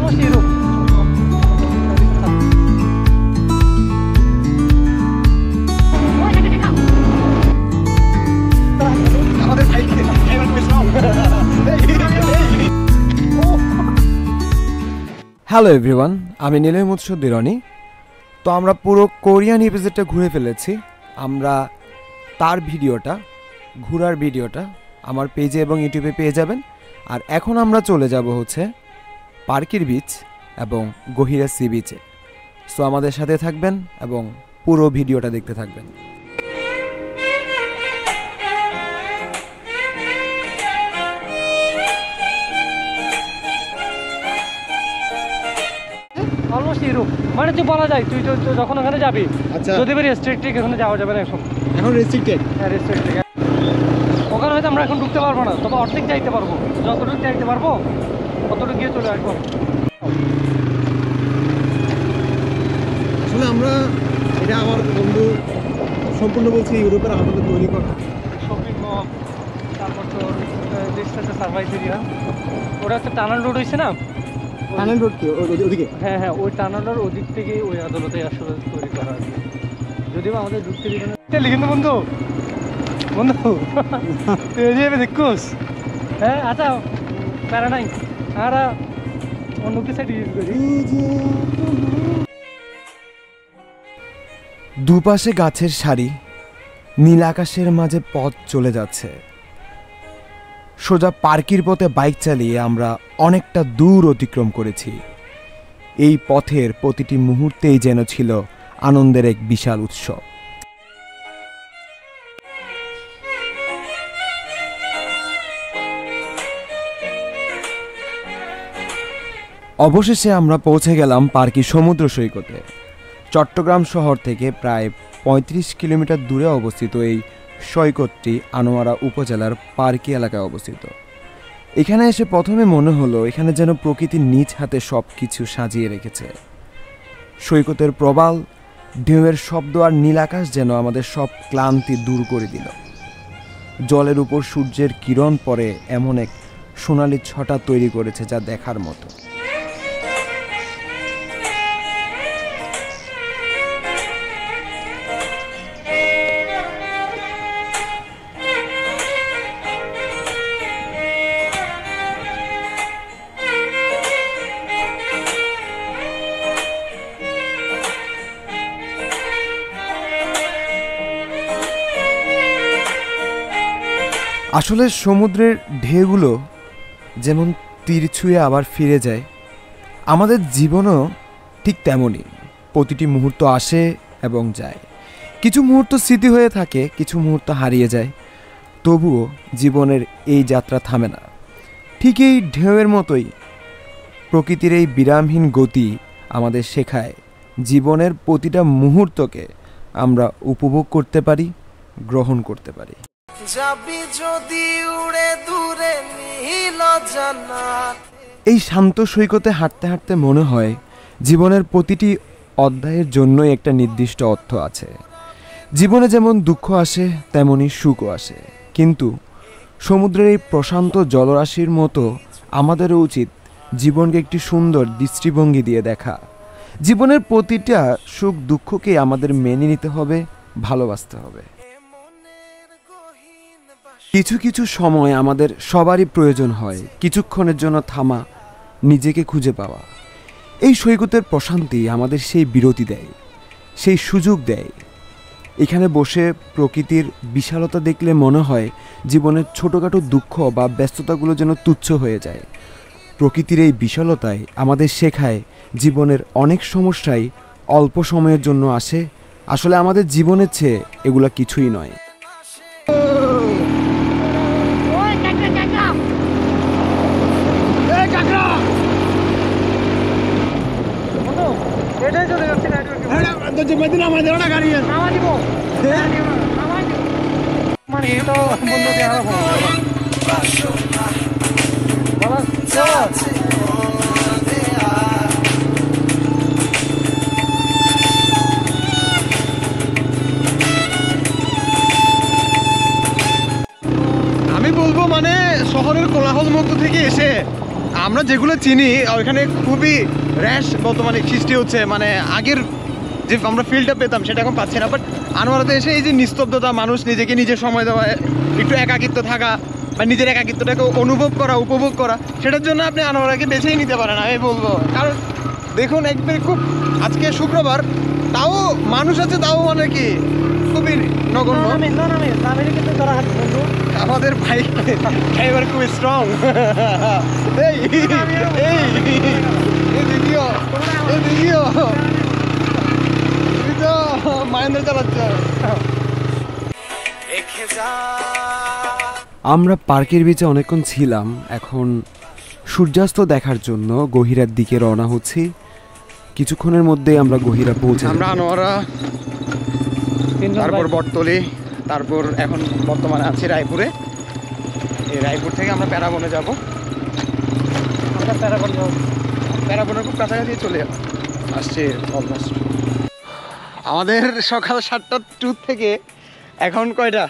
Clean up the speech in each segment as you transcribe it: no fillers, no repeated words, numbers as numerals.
Hello everyone, আমি নিলয় মুৎসুদ্দিরনি। তো আমরা পুরো কোরিয়ান এপিসোডটা ঘুরে ফেলেছি। আমরা তার ভিডিওটা, ঘোরার ভিডিওটা আমার পেজে এবং ইউটিউবে পেয়ে যাবেন। আর এখন আমরা চলে যাব হচ্ছে পার্কির বিচ এবং গহিরা সি বিচে। সো আমাদের সাথে থাকবেন এবং পুরো ভিডিওটা দেখতে থাকবেন। অলমোস্ট এরকম, মানে তুই বলা যায় তুই তো যখন ওখানে যাবি, যদি রেস্ট্রিক্টেড এখানে যাওয়া যাবে না। এখন রেস্ট্রিক্টেড, হ্যাঁ রেস্ট্রিক্টেড। ওখানে হয়তো আমরা এখন ঢুকতে পারবো না, তবে অর্ধেক যাইতে পারবো। যতটুকু যাইতে পারবো ততটুকু গিয়ে চলে আসবো। আসলে আমরা, এটা আমার বন্ধু সম্পূর্ণ বলছি ইউরোপের আমাদের তৈরি করা শপিং মল, তারপর তোর দেশটা সার্ভাইস এরিয়া। ওটা হচ্ছে টানাল রোড হয়েছে না, টানেল রোড কি ওদিকে? হ্যাঁ হ্যাঁ, ওই টানালের ওদিক থেকে ওই আদালতে আসলে তৈরি করা আর কি। যদিও আমাদের ঢুকতে দিবে না কিন্তু বন্ধু বন্ধু তুই যাবে দেখুস। হ্যাঁ আচ্ছা, প্যারা নাই। আর অন্য কি সাইড ইউজ করি। দুপাশে গাছের সারি, নীল আকাশের মাঝে পথ চলে যাচ্ছে। সোজা পার্কির পথে বাইক চালিয়ে আমরা অনেকটা দূর অতিক্রম করেছি। এই পথের প্রতিটি মুহূর্তেই যেন ছিল আনন্দের এক বিশাল উৎসব। অবশেষে আমরা পৌঁছে গেলাম পার্কি সমুদ্র সৈকতে। চট্টগ্রাম শহর থেকে প্রায় ৩৫ কিলোমিটার দূরে অবস্থিত এই সৈকতটি আনোয়ারা উপজেলার পার্কি এলাকায় অবস্থিত। এখানে এসে প্রথমে মনে হলো এখানে যেন প্রকৃতি নিজ হাতে সব কিছু সাজিয়ে রেখেছে। সৈকতের প্রবাল ঢেউয়ের শব্দ আর নীল আকাশ যেন আমাদের সব ক্লান্তি দূর করে দিল। জলের উপর সূর্যের কিরণ পড়ে এমন এক সোনালি ছটা তৈরি করেছে যা দেখার মতো। আসলে সমুদ্রের ঢেউগুলো যেমন তীর ছুঁয়ে আবার ফিরে যায়, আমাদের জীবনও ঠিক তেমনই। প্রতিটি মুহূর্ত আসে এবং যায়। কিছু মুহূর্ত স্মৃতি হয়ে থাকে, কিছু মুহূর্ত হারিয়ে যায়। তবুও জীবনের এই যাত্রা থামে না। ঠিক এই ঢেউয়ের মতোই প্রকৃতির এই বিরামহীন গতি আমাদের শেখায় জীবনের প্রতিটা মুহূর্তকে আমরা উপভোগ করতে পারি, গ্রহণ করতে পারি। এই শান্ত সৈকতে হাঁটতে হাঁটতে মনে হয় জীবনের প্রতিটি অধ্যায়ের জন্যই একটা নির্দিষ্ট অর্থ আছে। জীবনে যেমন দুঃখ আসে তেমনই সুখও আসে, কিন্তু সমুদ্রের এই প্রশান্ত জলরাশির মতো আমাদেরও উচিত জীবনকে একটি সুন্দর দৃষ্টিভঙ্গি দিয়ে দেখা। জীবনের প্রতিটা সুখ দুঃখকে আমাদের মেনে নিতে হবে, ভালোবাসতে হবে। কিছু কিছু সময় আমাদের সবারই প্রয়োজন হয় কিছুক্ষণের জন্য থামা, নিজেকে খুঁজে পাওয়া। এই সৈকতের প্রশান্তি আমাদের সেই বিরতি দেয়, সেই সুযোগ দেয়। এখানে বসে প্রকৃতির বিশালতা দেখলে মনে হয় জীবনের ছোটোখাটো দুঃখ বা ব্যস্ততাগুলো যেন তুচ্ছ হয়ে যায়। প্রকৃতির এই বিশালতায় আমাদের শেখায় জীবনের অনেক সমস্যাই অল্প সময়ের জন্য আসে। আসলে আমাদের জীবনের চেয়ে এগুলো কিছুই নয়। এটাই চলে যাচ্ছে মানে এটা বন্ধু দেওয়া আমি বলবো মানে শহরের কোলাহল মধ্য থেকে এসে আমরা যেগুলো চিনি ওইখানে খুবই র্যাশ বর্তমানে সৃষ্টি হচ্ছে, মানে আগের যে আমরা ফিলটা পেতাম সেটা এখন পাচ্ছি না। বাট আনোয়ারাতে এসে এই যে নিস্তব্ধতা, মানুষ নিজেকে নিজে সময় দেওয়া, একটু একাকিত্ব থাকা বা নিজের একাকিত্বটাকে অনুভব করা, উপভোগ করা, সেটার জন্য আপনি আনোয়ারাকে বেছেই নিতে পারেন আমি বলবো। কারণ দেখুন একবারে খুব, আজকে শুক্রবার, তাও মানুষ আছে, তাও মানে কি খুবই নগণ্য। আমাদের বাইক ড্রাইভার খুব স্ট্রং। এই দিদিও তুমি তো মাহেন্দ্র চালাচ্ছ। আমরা পার্কের বিচে অনেকক্ষণ ছিলাম, এখন সূর্যাস্ত দেখার জন্য গহিরার দিকে রওনা হচ্ছি। কিছুক্ষণের মধ্যে আমরা গহিরা পৌঁছে আমরা আনোয়ারা, তারপর বটতলি, তারপর এখন বর্তমানে আছি রায়পুরে। এই রায়পুর থেকে আমরা প্যারাবনে যাব। আমরা প্যারাবনের খুব কাছাকাছি চলে আসছে অলমোস্ট। আমাদের সকাল 7টার ট্যুর থেকে এখন কয়টা?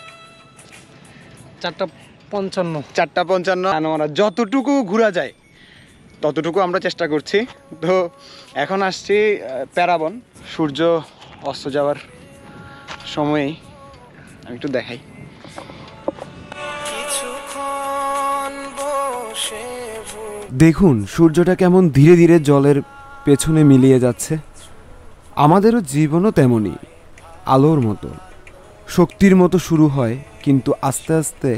4:55। 4:55। আনোয়ারা যতটুকু ঘোরা যায় ততটুকু আমরা চেষ্টা করছি। তো এখন আসছি প্যারাবন, সূর্য অস্ত যাওয়ার সময়েই আমি একটু দেখাই। দেখুন সূর্যটা কেমন ধীরে ধীরে জলের পেছনে মিলিয়ে যাচ্ছে। আমাদেরও জীবনও তেমনই, আলোর মতো, শক্তির মতো শুরু হয় কিন্তু আস্তে আস্তে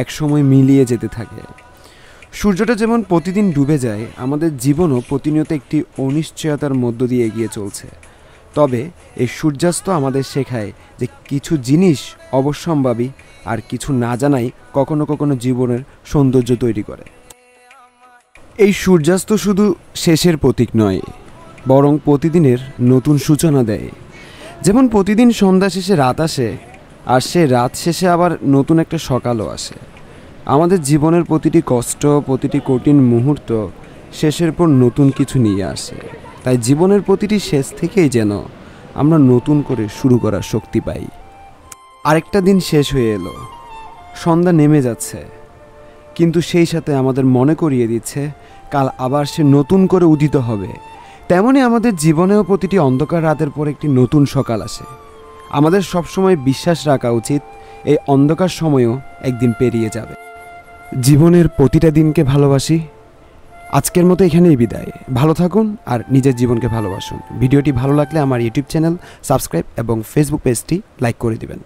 একসময় মিলিয়ে যেতে থাকে। সূর্যটা যেমন প্রতিদিন ডুবে যায়, আমাদের জীবনও প্রতিনিয়ত একটি অনিশ্চয়তার মধ্য দিয়ে এগিয়ে চলছে। তবে এই সূর্যাস্ত আমাদের শেখায় যে কিছু জিনিস অবশ্যম্ভাবী, আর কিছু না জানাই কখনো কখনো জীবনের সৌন্দর্য তৈরি করে। এই সূর্যাস্ত শুধু শেষের প্রতীক নয়, বরং প্রতিদিনের নতুন সূচনা দেয়। যেমন প্রতিদিন সন্ধ্যা শেষে রাত আসে, আর সে রাত শেষে আবার নতুন একটা সকালও আসে। আমাদের জীবনের প্রতিটি কষ্ট, প্রতিটি কঠিন মুহূর্ত শেষের পর নতুন কিছু নিয়ে আসে। তাই জীবনের প্রতিটি শেষ থেকেই যেন আমরা নতুন করে শুরু করার শক্তি পাই। আরেকটা দিন শেষ হয়ে এলো, সন্ধ্যা নেমে যাচ্ছে, কিন্তু সেই সাথে আমাদের মনে করিয়ে দিচ্ছে কাল আবার সে নতুন করে উদিত হবে। তেমনই আমাদের জীবনেও প্রতিটি অন্ধকার রাতের পর একটি নতুন সকাল আসে। আমাদের সবসময় বিশ্বাস রাখা উচিত এই অন্ধকার সময়ও একদিন পেরিয়ে যাবে। জীবনের প্রতিটা দিনকে ভালোবাসি। আজকের মতো এখানেই বিদায়। ভালো থাকুন আর নিজের জীবনকে ভালোবাসুন। ভিডিওটি ভালো লাগলে আমার ইউটিউব চ্যানেল সাবস্ক্রাইব এবং ফেসবুক পেজটি লাইক করে দিবেন।